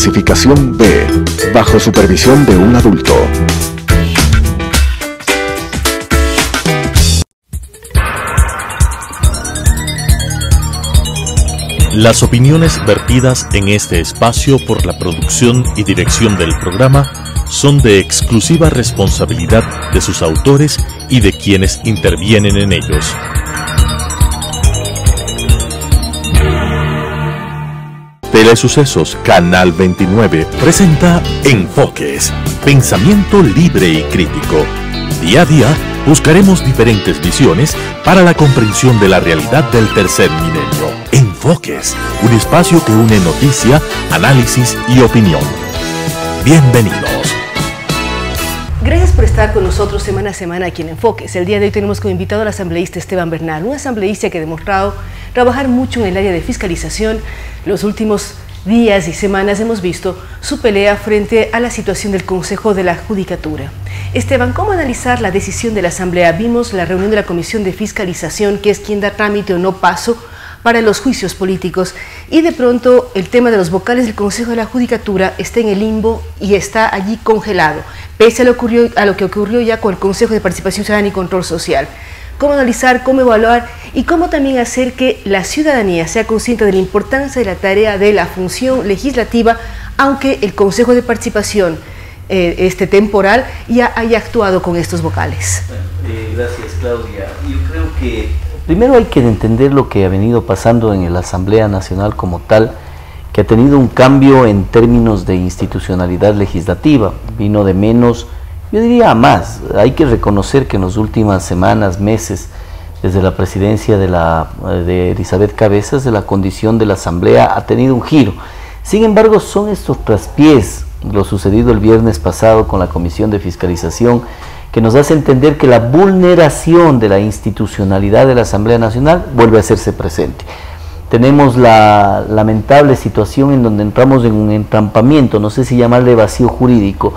Clasificación B, bajo supervisión de un adulto. Las opiniones vertidas en este espacio por la producción y dirección del programa son de exclusiva responsabilidad de sus autores y de quienes intervienen en ellos. Telesucesos Canal 29 presenta Enfoques, pensamiento libre y crítico. Día a día buscaremos diferentes visiones para la comprensión de la realidad del tercer milenio. Enfoques, un espacio que une noticia, análisis y opinión. Bienvenidos. Gracias por estar con nosotros semana a semana aquí en Enfoques. El día de hoy tenemos como invitado al asambleísta Esteban Bernal, un asambleísta que ha demostrado trabajar mucho en el área de fiscalización. Los últimos días y semanas hemos visto su pelea frente a la situación del Consejo de la Judicatura. Esteban, ¿cómo analizar la decisión de la Asamblea? Vimos la reunión de la Comisión de Fiscalización, que es quien da trámite o no paso para los juicios políticos, y de pronto el tema de los vocales del Consejo de la Judicatura está en el limbo y está allí congelado, pese a lo que ocurrió ya con el Consejo de Participación Ciudadana y Control Social. ¿Cómo analizar, cómo evaluar y cómo también hacer que la ciudadanía sea consciente de la importancia de la tarea de la función legislativa, aunque el Consejo de Participación temporal ya haya actuado con estos vocales? Gracias, Claudia. Yo creo que primero hay que entender lo que ha venido pasando en la Asamblea Nacional como tal, que ha tenido un cambio en términos de institucionalidad legislativa. Vino de menos, yo diría a más. Hay que reconocer que en las últimas semanas, meses, desde la presidencia de Elizabeth Cabezas, de la condición de la Asamblea ha tenido un giro. Sin embargo, son estos traspiés, lo sucedido el viernes pasado con la Comisión de Fiscalización, que nos hace entender que la vulneración de la institucionalidad de la Asamblea Nacional vuelve a hacerse presente. Tenemos la lamentable situación en donde entramos en un entrampamiento, no sé si llamarle vacío jurídico,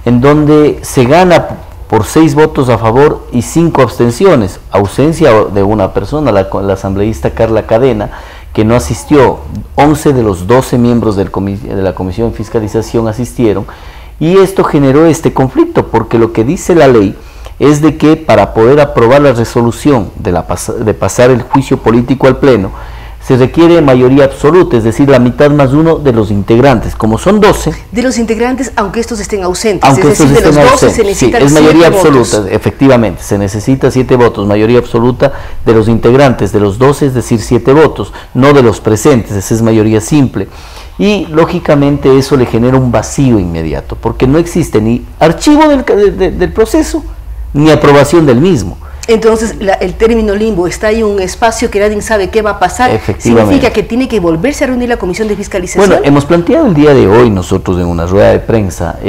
en donde se gana por 6 votos a favor y 5 abstenciones, ausencia de una persona, la asambleísta Carla Cadena, que no asistió. 11 de los 12 miembros de la Comisión de Fiscalización asistieron, y esto generó este conflicto, porque lo que dice la ley es de que para poder aprobar la resolución de pasar el juicio político al Pleno, se requiere mayoría absoluta, es decir, la mitad más uno de los integrantes. Como son 12... De los integrantes, aunque estos estén ausentes, aunque es decir, de los 12 ausentes, se necesitan 7 votos. Es mayoría absoluta, efectivamente, se necesita 7 votos, mayoría absoluta de los integrantes, de los 12, es decir, 7 votos, no de los presentes, esa es mayoría simple. Y lógicamente eso le genera un vacío inmediato, porque no existe ni archivo del proceso, ni aprobación del mismo. Entonces, el término limbo, está ahí un espacio que nadie sabe qué va a pasar. ¿Significa que tiene que volverse a reunir la Comisión de Fiscalización? Bueno, hemos planteado el día de hoy nosotros en una rueda de prensa,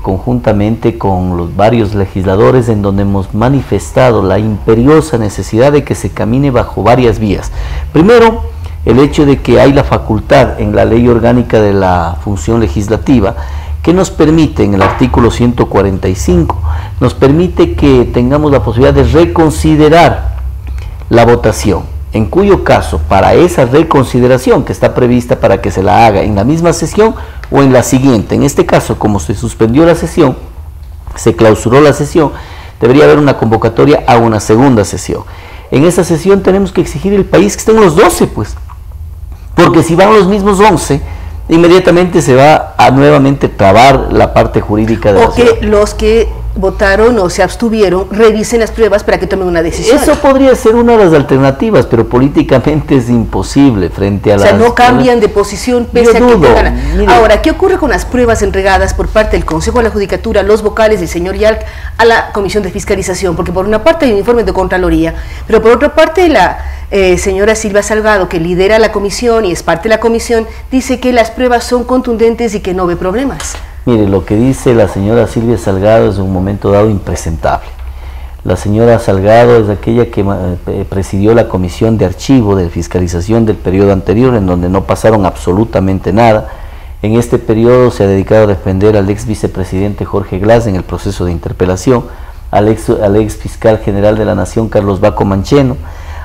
conjuntamente con los varios legisladores, en donde hemos manifestado la imperiosa necesidad de que se camine bajo varias vías. Primero, el hecho de que hay la facultad en la Ley Orgánica de la Función Legislativa, que nos permite, en el artículo 145, nos permite que tengamos la posibilidad de reconsiderar la votación, en cuyo caso, para esa reconsideración que está prevista para que se la haga en la misma sesión o en la siguiente, en este caso, como se suspendió la sesión, se clausuró la sesión, debería haber una convocatoria a una segunda sesión. En esa sesión tenemos que exigir el país que estén los 12, pues, porque si van los mismos 11, inmediatamente se va a nuevamente trabar la parte jurídica de la ciudad. O que los que votaron o se abstuvieron revisen las pruebas para que tomen una decisión. Eso podría ser una de las alternativas, pero políticamente es imposible frente a las... O sea, no cambian de posición pese a que tengan... Ahora, ¿qué ocurre con las pruebas entregadas por parte del Consejo de la Judicatura, los vocales del señor Yalc, a la Comisión de Fiscalización? Porque por una parte hay un informe de Contraloría, pero por otra parte la señora Silvia Salgado, que lidera la comisión y es parte de la comisión, dice que las pruebas son contundentes y que no ve problemas. Mire, lo que dice la señora Silvia Salgado es en un momento dado impresentable. La señora Salgado es aquella que presidió la comisión de archivo de fiscalización del periodo anterior, en donde no pasaron absolutamente nada. En este periodo se ha dedicado a defender al ex vicepresidente Jorge Glass en el proceso de interpelación, al ex fiscal general de la Nación Carlos Baco Mancheno,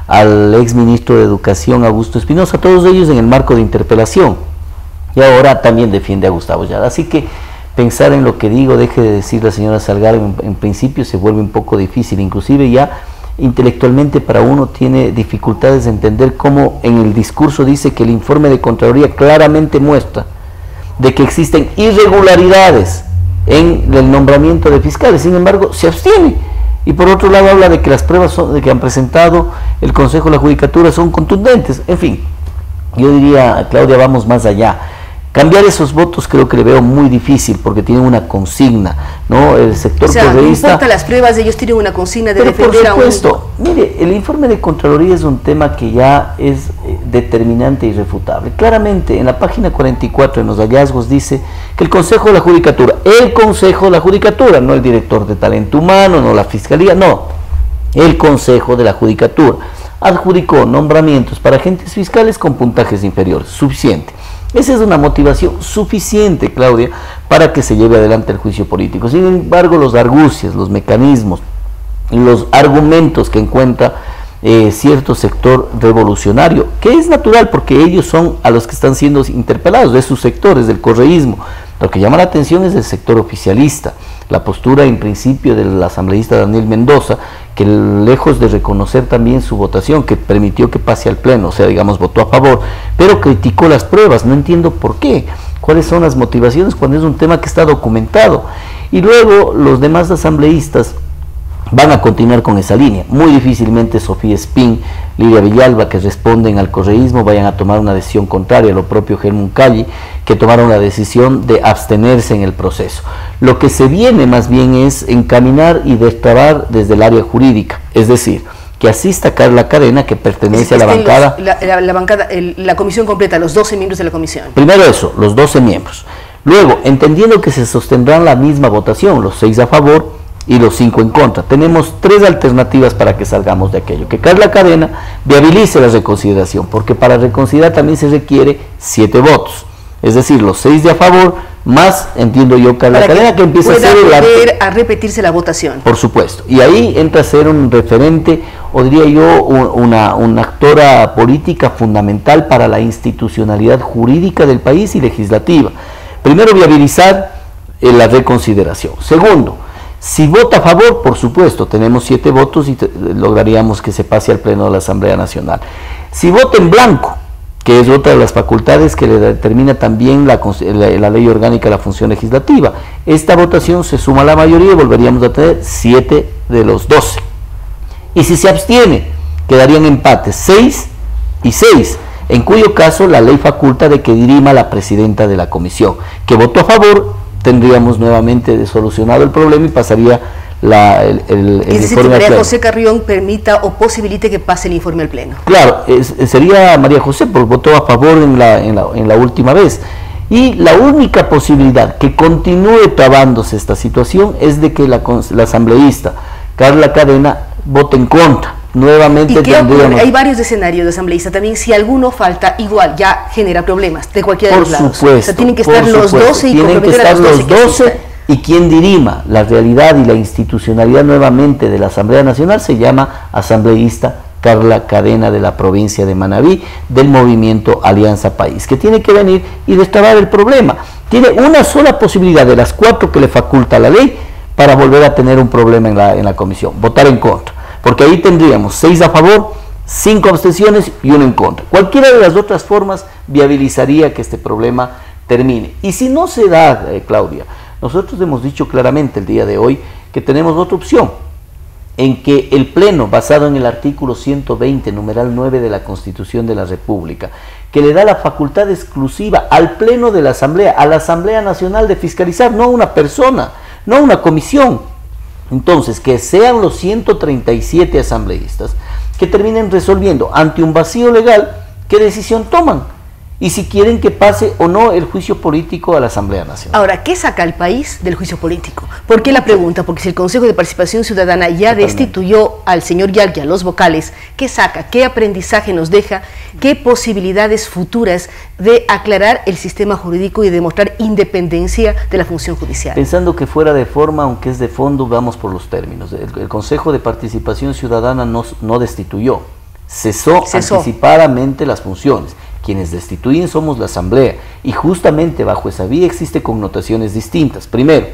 al ex ministro de Educación Augusto Espinosa, todos ellos en el marco de interpelación. y ahora también defiende a Gustavo Yara. Así que pensar en lo que digo, deje de decir la señora Salgado, en principio se vuelve un poco difícil, inclusive ya intelectualmente para uno tiene dificultades de entender cómo en el discurso dice que el informe de Contraloría claramente muestra de que existen irregularidades en el nombramiento de fiscales, sin embargo se abstiene, y por otro lado habla de que las pruebas que han presentado el Consejo de la Judicatura son contundentes. En fin, yo diría, Claudia, vamos más allá. Cambiar esos votos creo que le veo muy difícil porque tienen una consigna, ¿no? El sector correísta... no importa las pruebas, ellos tienen una consigna de defender a un... Por supuesto, mire, el informe de Contraloría es un tema que ya es determinante e irrefutable. Claramente, en la página 44 en los hallazgos dice que el Consejo de la Judicatura, no el director de talento humano, no la Fiscalía, no, el Consejo de la Judicatura, adjudicó nombramientos para agentes fiscales con puntajes inferiores, suficiente. Esa es una motivación suficiente, Claudia, para que se lleve adelante el juicio político. Sin embargo, los argucias, los mecanismos, los argumentos que encuentra cierto sector revolucionario, que es natural porque ellos son a los que están siendo interpelados, de sus sectores, del correísmo. Lo que llama la atención es el sector oficialista, la postura en principio del asambleísta Daniel Mendoza, que lejos de reconocer también su votación, que permitió que pase al pleno, o sea, digamos, votó a favor, pero criticó las pruebas. No entiendo por qué, cuáles son las motivaciones cuando es un tema que está documentado. Y luego los demás asambleístas van a continuar con esa línea. Muy difícilmente Sofía Espín, Lidia Villalba, que responden al correísmo, vayan a tomar una decisión contraria. Lo propio Germán Calle, que tomaron la decisión de abstenerse en el proceso. Lo que se viene más bien es encaminar y destrabar desde el área jurídica, es decir, que asista Carla Cadena, que pertenece a la bancada. La comisión completa, los 12 miembros de la comisión. Primero eso, los 12 miembros. Luego, entendiendo que se sostendrán la misma votación, los 6 a favor y los 5 en contra. Tenemos 3 alternativas para que salgamos de aquello. Que Carla Cadena viabilice la reconsideración, porque para reconsiderar también se requiere 7 votos. Es decir, los 6 de a favor, más, entiendo yo, Carla Cadena, que empieza a ser a repetirse la votación. Por supuesto. Y ahí entra a ser un referente, o diría yo, una actora política fundamental para la institucionalidad jurídica del país y legislativa. Primero, viabilizar la reconsideración. Segundo, si vota a favor, por supuesto, tenemos 7 votos y lograríamos que se pase al Pleno de la Asamblea Nacional. Si vota en blanco, que es otra de las facultades que le determina también la ley orgánica de la función legislativa, esta votación se suma a la mayoría y volveríamos a tener 7 de los 12. Y si se abstiene, quedarían empates 6 y 6, en cuyo caso la ley faculta de que dirima la presidenta de la comisión, que votó a favor. Tendríamos nuevamente solucionado el problema y pasaría el es decir, que María José Carrión permita o posibilite que pase el informe al pleno. Claro, sería María José, porque votó a favor en la última vez. Y la única posibilidad que continúe trabándose esta situación es de que la asambleísta Carla Cadena vote en contra. Nuevamente tendríamos... Hay varios escenarios de asambleísta también. Si alguno falta, igual ya genera problemas de cualquiera de los lados. Supuesto, o sea, tienen que estar los 12 y tienen que estar los 12 y quien dirima la realidad y la institucionalidad nuevamente de la Asamblea Nacional se llama asambleísta Carla Cadena, de la provincia de Manabí, del movimiento Alianza País, que tiene que venir y destrabar el problema. Tiene una sola posibilidad de las 4 que le faculta la ley para volver a tener un problema en la comisión: votar en contra. Porque ahí tendríamos 6 a favor, 5 abstenciones y 1 en contra. Cualquiera de las otras formas viabilizaría que este problema termine. Y si no se da, Claudia, nosotros hemos dicho claramente el día de hoy que tenemos otra opción, en que el Pleno, basado en el artículo 120, numeral 9 de la Constitución de la República, que le da la facultad exclusiva al Pleno de la Asamblea, a la Asamblea Nacional, de fiscalizar, no a una persona, no a una comisión. Entonces, que sean los 137 asambleístas que terminen resolviendo ante un vacío legal qué decisión toman y si quieren que pase o no el juicio político a la Asamblea Nacional. Ahora, ¿qué saca el país del juicio político? ¿Por qué la pregunta? Porque si el Consejo de Participación Ciudadana ya destituyó al señor Yalqui, a los vocales, ¿qué saca? ¿Qué aprendizaje nos deja? ¿Qué posibilidades futuras de aclarar el sistema jurídico y demostrar independencia de la función judicial? Pensando que fuera de forma, aunque es de fondo, vamos por los términos. El Consejo de Participación Ciudadana no destituyó, cesó anticipadamente las funciones. Quienes destituyen somos la Asamblea, y justamente bajo esa vía existen connotaciones distintas. Primero,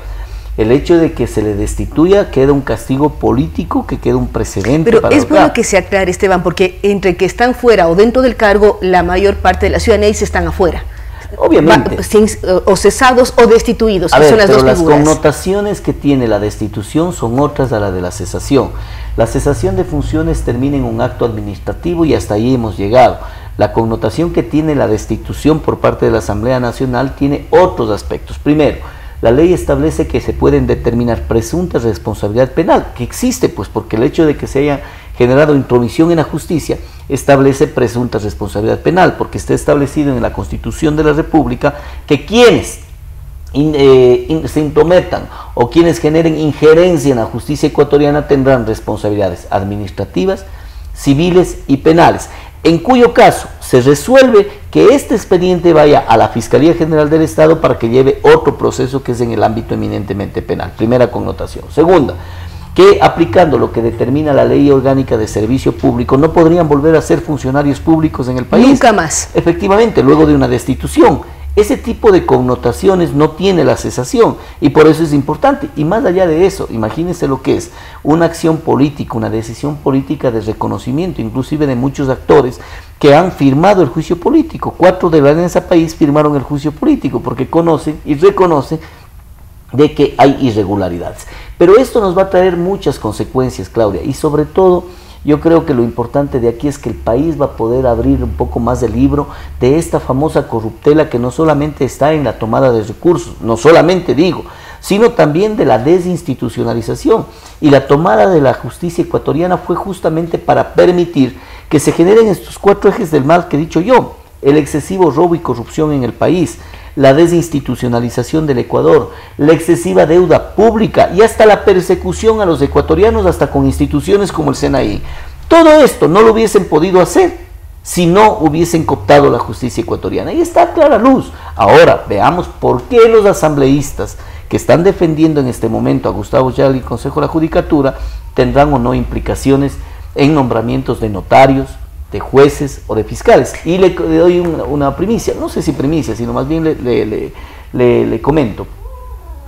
el hecho de que se le destituya queda un castigo político, que queda un precedente. Pero para es bueno que se aclare, Esteban, porque entre que están fuera o dentro del cargo, la mayor parte de la ciudadanía están afuera. Obviamente. O cesados o destituidos, que son las dos figuras. Las connotaciones que tiene la destitución son otras a la de la cesación. La cesación de funciones termina en un acto administrativo y hasta ahí hemos llegado. La connotación que tiene la destitución por parte de la Asamblea Nacional tiene otros aspectos. Primero, la ley establece que se pueden determinar presuntas responsabilidad penal, que existe, pues, porque el hecho de que se haya generado intromisión en la justicia establece presunta responsabilidad penal, porque está establecido en la Constitución de la República que quienes se intrometan o quienes generen injerencia en la justicia ecuatoriana tendrán responsabilidades administrativas, civiles y penales, en cuyo caso se resuelve que este expediente vaya a la Fiscalía General del Estado para que lleve otro proceso que es en el ámbito eminentemente penal. Primera connotación. Segunda, que aplicando lo que determina la Ley Orgánica de Servicio Público no podrían volver a ser funcionarios públicos en el país. Nunca más. Efectivamente, luego de una destitución. Ese tipo de connotaciones no tiene la cesación y por eso es importante. Y más allá de eso, imagínense lo que es una acción política, una decisión política de reconocimiento, inclusive de muchos actores que han firmado el juicio político. 4 de la Alianza País firmaron el juicio político porque conocen y reconocen de que hay irregularidades. Pero esto nos va a traer muchas consecuencias, Claudia, y sobre todo yo creo que lo importante de aquí es que el país va a poder abrir un poco más de libro de esta famosa corruptela que no solamente está en la tomada de recursos, no solamente digo, sino también de la desinstitucionalización. Y la tomada de la justicia ecuatoriana fue justamente para permitir que se generen estos 4 ejes del mal que he dicho yo: el excesivo robo y corrupción en el país, la desinstitucionalización del Ecuador, la excesiva deuda pública y hasta la persecución a los ecuatorianos, hasta con instituciones como el SENAI. Todo esto no lo hubiesen podido hacer si no hubiesen cooptado la justicia ecuatoriana. Y está a clara luz. Ahora, veamos por qué los asambleístas que están defendiendo en este momento a Gustavo Yal y Consejo de la Judicatura tendrán o no implicaciones en nombramientos de notarios, de jueces o de fiscales. Y le doy una primicia, no sé si primicia, sino más bien le comento.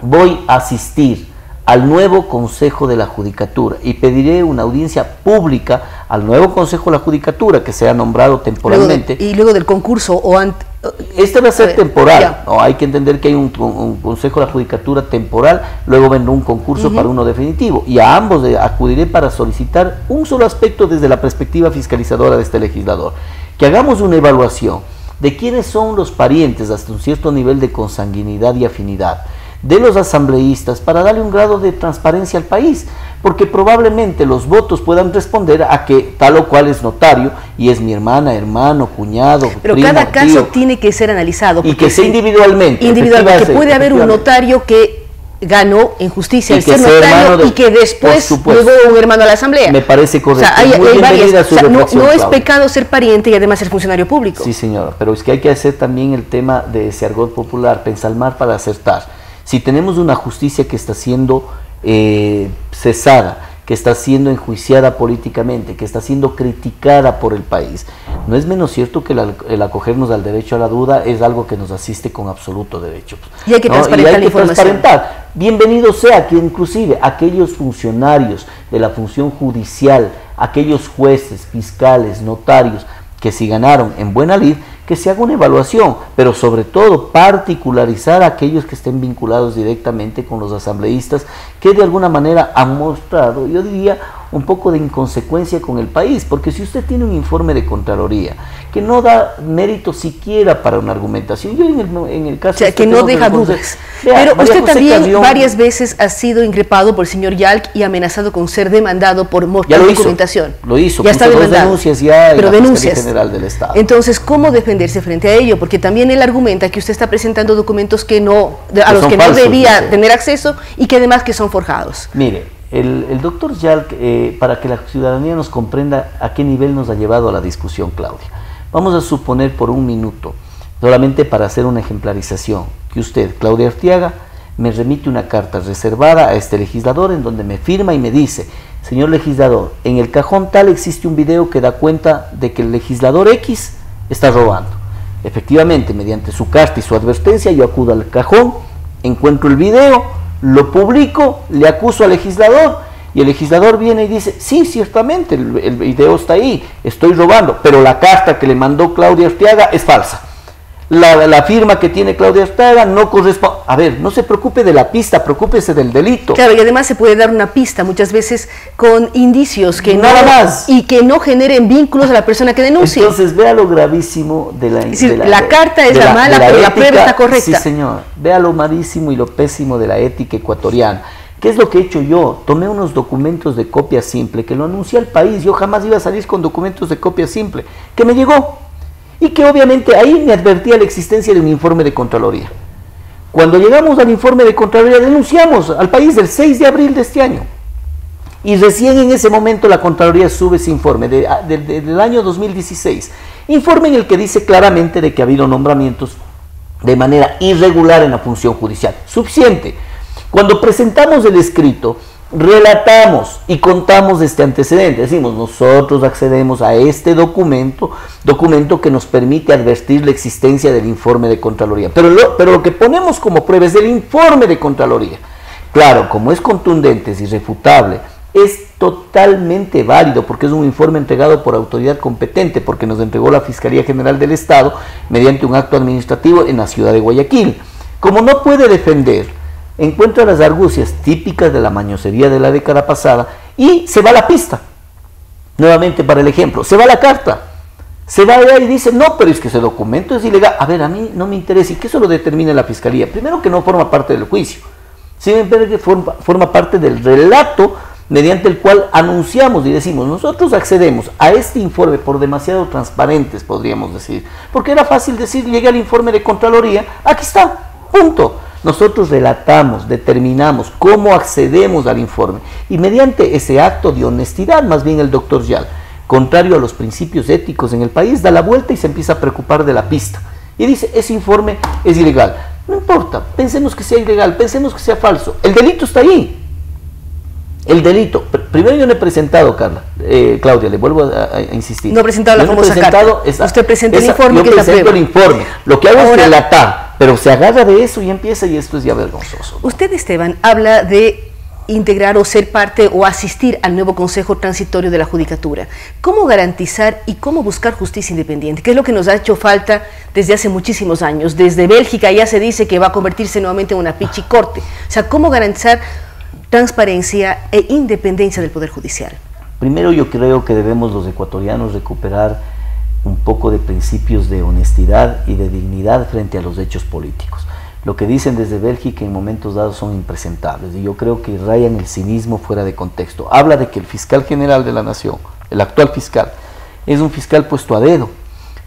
Voy a asistir al nuevo Consejo de la Judicatura y pediré una audiencia pública al nuevo Consejo de la Judicatura que sea nombrado temporalmente. Y luego del concurso o antes. Este va a ser temporal, no, hay que entender que hay un Consejo de la Judicatura temporal, luego vendrá un concurso para uno definitivo, y a ambos acudiré para solicitar un solo aspecto desde la perspectiva fiscalizadora de este legislador: que hagamos una evaluación de quiénes son los parientes hasta un cierto nivel de consanguinidad y afinidad de los asambleístas para darle un grado de transparencia al país, porque probablemente los votos puedan responder a que tal o cual es notario y es mi hermana, hermano, cuñado, pero primo, cada caso tío, tiene que ser analizado y que sea individualmente. Porque puede haber un notario que ganó en justicia el ser notario y que después llegó un hermano a la asamblea. Me parece correcto. O sea, no es pecado ser pariente y además ser funcionario público. Sí, señora, pero es que hay que hacer también el tema de ese argot popular, pensalmar para acertar. Si tenemos una justicia que está siendo cesada, que está siendo enjuiciada políticamente, que está siendo criticada por el país, no es menos cierto que el acogernos al derecho a la duda es algo que nos asiste con absoluto derecho. Y hay que transparentar la información. Bienvenido sea que inclusive aquellos funcionarios de la función judicial, aquellos jueces, fiscales, notarios, que si ganaron en buena lid, que se haga una evaluación, pero sobre todo particularizar a aquellos que estén vinculados directamente con los asambleístas, que de alguna manera han mostrado, yo diría, un poco de inconsecuencia con el país, porque si usted tiene un informe de Contraloría que no da mérito siquiera para una argumentación, yo en el caso... O sea, que no deja dudas. Pero usted también varias veces ha sido increpado por el señor Yalc y amenazado con ser demandado por mostrar documentación. Lo hizo, ya está demandado. Denuncias ya pero en la Fiscalía General del Estado. Entonces, ¿cómo defenderse frente a ello? Porque también él argumenta que usted está presentando documentos que a los que no debía tener acceso y que además que son forjados. Mire, el doctor Yalc, para que la ciudadanía nos comprenda a qué nivel nos ha llevado a la discusión, Claudia, vamos a suponer por un minuto, solamente para hacer una ejemplarización, que usted, Claudia Arteaga, me remite una carta reservada a este legislador en donde me firma y me dice: señor legislador, en el cajón tal existe un video que da cuenta de que el legislador X está robando. Efectivamente, mediante su carta y su advertencia, yo acudo al cajón, encuentro el video, lo publico, le acuso al legislador, y el legislador viene y dice, sí, ciertamente, el video está ahí, estoy robando, pero la carta que le mandó Claudia Arteaga es falsa. La firma que tiene Claudia Arteaga no corresponde. A ver, no se preocupe de la pista, preocúpese del delito. Claro, y además se puede dar una pista muchas veces con indicios que nada más, y que no generen vínculos a la persona que denuncia. Entonces vea lo gravísimo de la... Es decir, la carta es la mala, pero la prueba está correcta. Sí, señor. Vea lo malísimo y lo pésimo de la ética ecuatoriana. ¿Qué es lo que he hecho yo? Tomé unos documentos de copia simple que lo anuncié al país. Yo jamás iba a salir con documentos de copia simple, que me llegó. Y que obviamente ahí me advertía la existencia de un informe de Contraloría. Cuando llegamos al informe de Contraloría, denunciamos al país el 6 de abril de este año. Y recién en ese momento la Contraloría sube ese informe del año 2016. Informe en el que dice claramente de que ha habido nombramientos de manera irregular en la función judicial. Suficiente. Cuando presentamos el escrito, relatamos y contamos este antecedente, decimos, nosotros accedemos a este documento que nos permite advertir la existencia del informe de Contraloría, pero lo que ponemos como prueba es el informe de Contraloría. Claro, como es contundente, es irrefutable, es totalmente válido porque es un informe entregado por autoridad competente, porque nos entregó la Fiscalía General del Estado mediante un acto administrativo en la ciudad de Guayaquil. Como no puede defender, encuentra las argucias típicas de la mañosería de la década pasada y se va a la pista. Nuevamente para el ejemplo, se va a la carta, se va allá y dice, no, pero es que ese documento es ilegal. A ver, a mí no me interesa, y que eso lo determine la Fiscalía. Primero, que no forma parte del juicio, sino que forma parte del relato mediante el cual anunciamos y decimos, nosotros accedemos a este informe por demasiado transparentes, podríamos decir, porque era fácil decir, llega el informe de Contraloría, aquí está, punto. Nosotros relatamos, determinamos cómo accedemos al informe y mediante ese acto de honestidad, más bien el doctor Yal, contrario a los principios éticos en el país, da la vuelta y se empieza a preocupar de la pista. Y dice, ese informe es ilegal. No importa, pensemos que sea ilegal, pensemos que sea falso. El delito está ahí. El delito. Primero yo no he presentado, Claudia, le vuelvo a insistir. No he presentado la famosa carta. Usted presenta el informe, que es la prueba. Yo presento el informe. Lo que hago es relatar, pero se agarra de eso y empieza, y esto es ya vergonzoso, ¿no? Usted, Esteban, habla de integrar o ser parte o asistir al nuevo Consejo Transitorio de la Judicatura. ¿Cómo garantizar y cómo buscar justicia independiente? ¿Qué es lo que nos ha hecho falta desde hace muchísimos años? Desde Bélgica ya se dice que va a convertirse nuevamente en una pichicorte. O sea, ¿cómo garantizar transparencia e independencia del Poder Judicial? Primero, yo creo que debemos los ecuatorianos recuperar un poco de principios de honestidad y de dignidad frente a los hechos políticos. Lo que dicen desde Bélgica en momentos dados son impresentables y yo creo que rayan el cinismo fuera de contexto. Habla de que el fiscal general de la nación, el actual fiscal, es un fiscal puesto a dedo.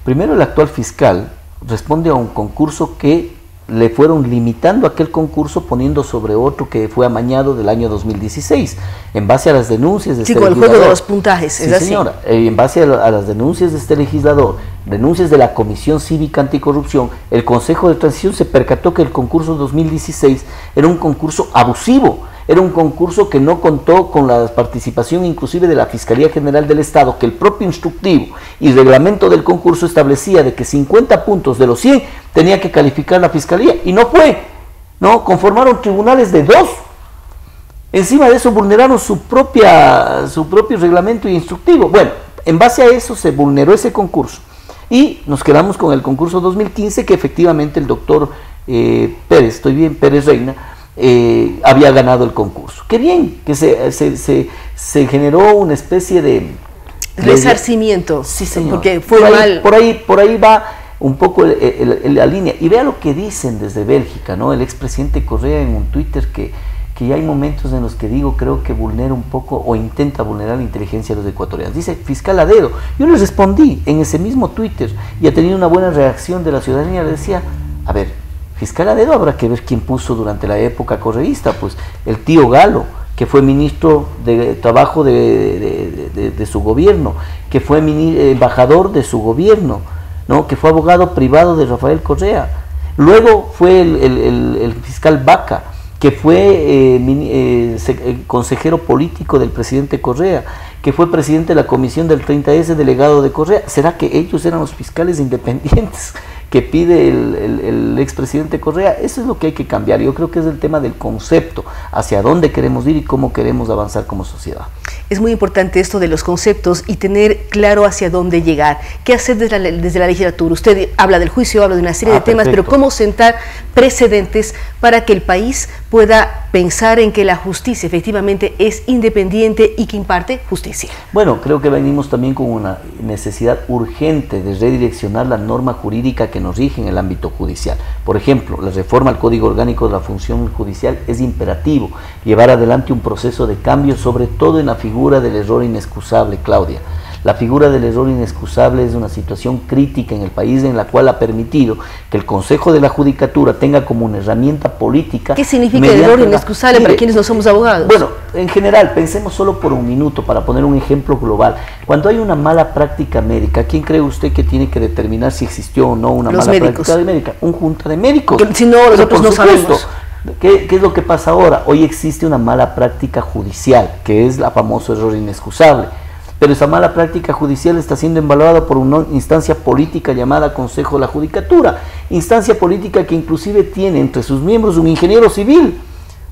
Primero, el actual fiscal responde a un concurso que le fueron limitando aquel concurso poniendo sobre otro que fue amañado del año 2016, en base a las denuncias de este legislador. Sí, con el juego de los puntajes, sí, señora, en base a las denuncias de este legislador, denuncias de la Comisión Cívica Anticorrupción, el Consejo de Transición se percató que el concurso 2016 era un concurso abusivo, era un concurso que no contó con la participación inclusive de la Fiscalía General del Estado, que el propio instructivo y reglamento del concurso establecía de que 50 puntos de los 100 tenía que calificar la Fiscalía, y no fue, ¿no? Conformaron tribunales de 2. Encima de eso vulneraron su propio reglamento instructivo. Bueno, en base a eso se vulneró ese concurso y nos quedamos con el concurso 2015, que efectivamente el doctor Pérez Reina había ganado el concurso. Qué bien que se generó una especie de resarcimiento. Sí, señor. Porque fue mal. Por ahí va un poco la línea. Y vea lo que dicen desde Bélgica, ¿no? El expresidente Correa en un Twitter que ya hay momentos en los que creo que vulnera un poco o intenta vulnerar la inteligencia de los ecuatorianos. Dice, fiscal a dedo. Yo le respondí en ese mismo Twitter y ha tenido una buena reacción de la ciudadanía. Le decía, a ver, fiscal a dedo habrá que ver quién puso durante la época correísta, pues el tío Galo, que fue ministro de Trabajo de su gobierno, que fue embajador de su gobierno, ¿no? Que fue abogado privado de Rafael Correa. Luego fue el fiscal Vaca, que fue consejero político del presidente Correa, que fue presidente de la comisión del 30S, delegado de Correa. ¿Será que ellos eran los fiscales independientes que pide el expresidente Correa. Eso es lo que hay que cambiar. Yo creo que es el tema del concepto, hacia dónde queremos ir y cómo queremos avanzar como sociedad. Es muy importante esto de los conceptos y tener claro hacia dónde llegar. ¿Qué hacer desde la legislatura? Usted habla del juicio, habla de una serie de temas, pero ¿cómo sentar precedentes para que el país pueda pensar en que la justicia efectivamente es independiente y que imparte justicia? Bueno, creo que venimos también con una necesidad urgente de redireccionar la norma jurídica que nos rige en el ámbito judicial. Por ejemplo, la reforma al Código Orgánico de la Función Judicial es imperativo llevar adelante un proceso de cambio, sobre todo en la figura del error inexcusable, Claudia. La figura del error inexcusable es una situación crítica en el país en la cual ha permitido que el Consejo de la Judicatura tenga como una herramienta política. ¿Qué significa el error inexcusable para quienes no somos abogados? Bueno, en general, pensemos solo por un minuto para poner un ejemplo global. Cuando hay una mala práctica médica, ¿quién cree usted que tiene que determinar si existió o no una mala práctica médica? Un junta de médicos. Pero si no, nosotros no sabemos. ¿Qué es lo que pasa ahora? Hoy existe una mala práctica judicial, que es la famoso error inexcusable. Pero esa mala práctica judicial está siendo evaluada por una instancia política llamada Consejo de la Judicatura, instancia política que inclusive tiene entre sus miembros un ingeniero civil.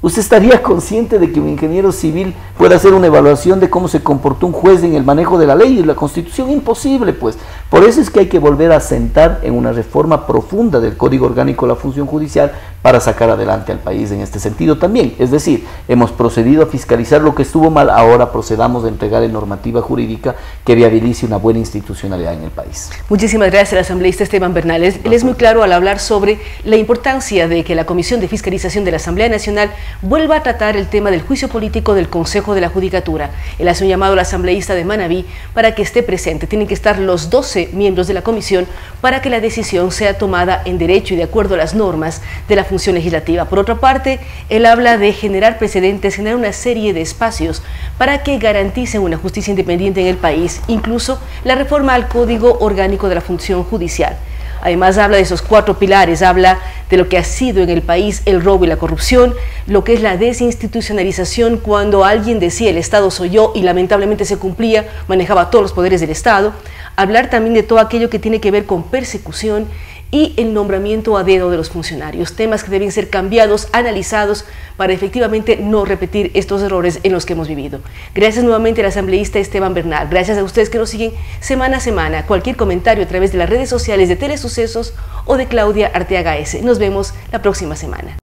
¿Usted estaría consciente de que un ingeniero civil pueda hacer una evaluación de cómo se comportó un juez en el manejo de la ley y la Constitución? Imposible, pues. Por eso es que hay que volver a sentar en una reforma profunda del Código Orgánico de la Función Judicial para sacar adelante al país en este sentido también. Es decir, hemos procedido a fiscalizar lo que estuvo mal, ahora procedamos a entregar en normativa jurídica que viabilice una buena institucionalidad en el país. Muchísimas gracias al asambleísta Esteban Bernal. Él es muy claro al hablar sobre la importancia de que la Comisión de Fiscalización de la Asamblea Nacional vuelva a tratar el tema del juicio político del Consejo de la Judicatura. Él hace un llamado al asambleísta de Manabí para que esté presente. Tienen que estar los 12 miembros de la comisión para que la decisión sea tomada en derecho y de acuerdo a las normas de la función legislativa. Por otra parte, él habla de generar precedentes, generar una serie de espacios para que garanticen una justicia independiente en el país, incluso la reforma al Código Orgánico de la Función Judicial. Además habla de esos 4 pilares, habla de lo que ha sido en el país el robo y la corrupción, lo que es la desinstitucionalización cuando alguien decía el Estado soy yo y lamentablemente se cumplía, manejaba todos los poderes del Estado, hablar también de todo aquello que tiene que ver con persecución y el nombramiento a dedo de los funcionarios, temas que deben ser cambiados, analizados para efectivamente no repetir estos errores en los que hemos vivido. Gracias nuevamente al asambleísta Esteban Bernal, gracias a ustedes que nos siguen semana a semana. Cualquier comentario a través de las redes sociales de Telesucesos o de Claudia Arteaga S. Nos vemos la próxima semana.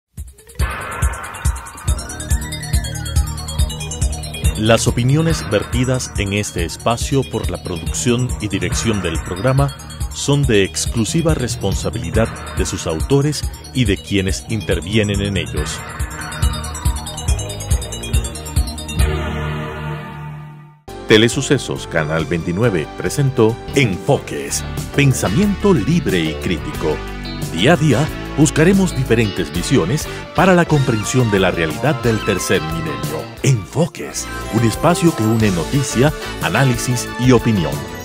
Las opiniones vertidas en este espacio por la producción y dirección del programa son de exclusiva responsabilidad de sus autores y de quienes intervienen en ellos. Telesucesos Canal 29 presentó Enfoques, pensamiento libre y crítico. Día a día buscaremos diferentes visiones para la comprensión de la realidad del tercer milenio. Enfoques, un espacio que une noticia, análisis y opinión.